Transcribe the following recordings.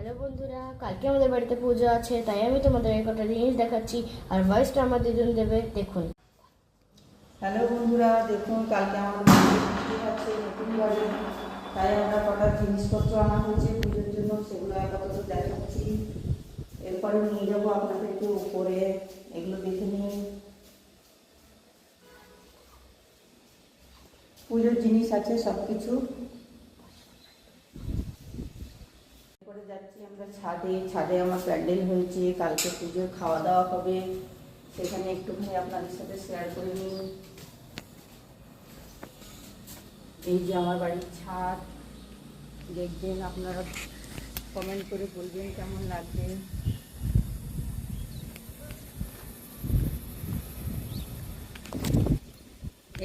Hello বন্ধুরা, কালকে আমাদের বাড়িতে পুজো আছে, তাই আমি তোমাদের এই কটা জিনিস দেখাচ্ছি আর ভয়েসটা আমার দিদুন দেবে, দেখুন। হ্যালো বন্ধুরা, দেখুন কালকে আমাদের বাড়িতে পুজো আছে, নতুন বাড়ি। তাই আমরা কটা জিনিসপত্র আনা হয়েছে পুজোর জন্য, সেগুলো আপাতত দেখাচ্ছি। এরপরে নিয়ে যাবো আপনাদেরকে উপরে, এগুলো দেখে নিন। পুজোর জিনিস আছে সব কিছু। এরপরে যাচ্ছি আমরা ছাদে। ছাদে আমার প্যান্ডেল হয়েছে, কালকে পুজোর খাওয়া দাওয়া হবে, সেখানে একটুখানি আপনাদের সাথে শেয়ার করে নিন। এই যে আমার বাড়ির ছাদ, দেখবেন আপনারা, কমেন্ট করে বলবেন কেমন লাগবে।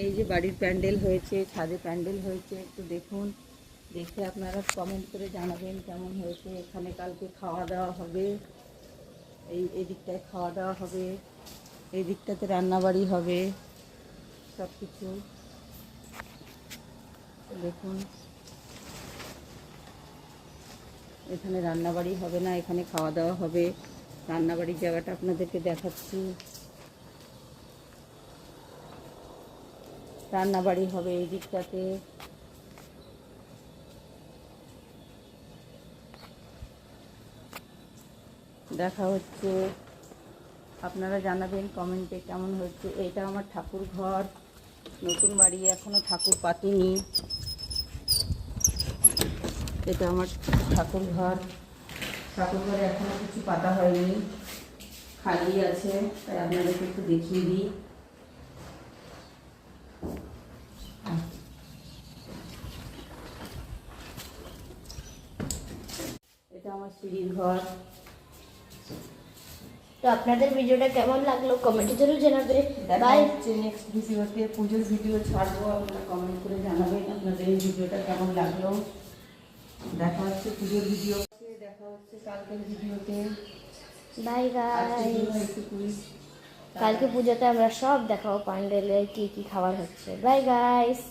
এই যে বাড়ির প্যান্ডেল হয়েছে, ছাদে প্যান্ডেল হয়েছে, একটু দেখুন, দেখে আপনারা কমেন্ট করে জানাবেন কেমন হয়েছে। এখানে কালকে খাওয়া দাওয়া হবে, এই দিকটায় খাওয়া দাওয়া হবে, এই দিকটাতে রান্নাবাড়ি হবে, সব কিছু দেখুন। এখানে রান্নাবাড়ি হবে না, এখানে খাওয়া দাওয়া হবে। রান্নাবাড়ির জায়গাটা আপনাদেরকে দেখাচ্ছি। রান্নাবাড়ি হবে এই দিকটাতে। দেখা হচ্ছে, আপনারা জানাবেন কমেন্টে কেমন হচ্ছে। এটা আমার ঠাকুর ঘর, নতুন বাড়ি, এখনো ঠাকুর পাতিনি। এটা আমার ঠাকুর ঘর, ঠাকুর ঘরে এখনো কিছু পাতা হয়নি, খালি আছে, তাই আপনাদেরকে একটু দেখিয়ে দিই। এটা আমার সিঁড়ির ঘর। তো আপনাদের ভিডিওটা কেমন লাগলো কমেন্টে জরুর জানাবে। বাই। বাই। নেক্সট ভিডিওতে পুজোর ভিডিও ছাড়বো, আপনারা কমেন্ট করে জানাবেন আপনাদের এই ভিডিওটা কেমন লাগলো। দেখা হচ্ছে পুজোর ভিডিও, দেখা হচ্ছে কালকের ভিডিওতে। বাই আজকের জন্য গাইস। এইটুকুই। কালকে পুজোতে আমরা সব দেখাবো প্যান্ডেলে কি কি খাবার হচ্ছে। Bye guys.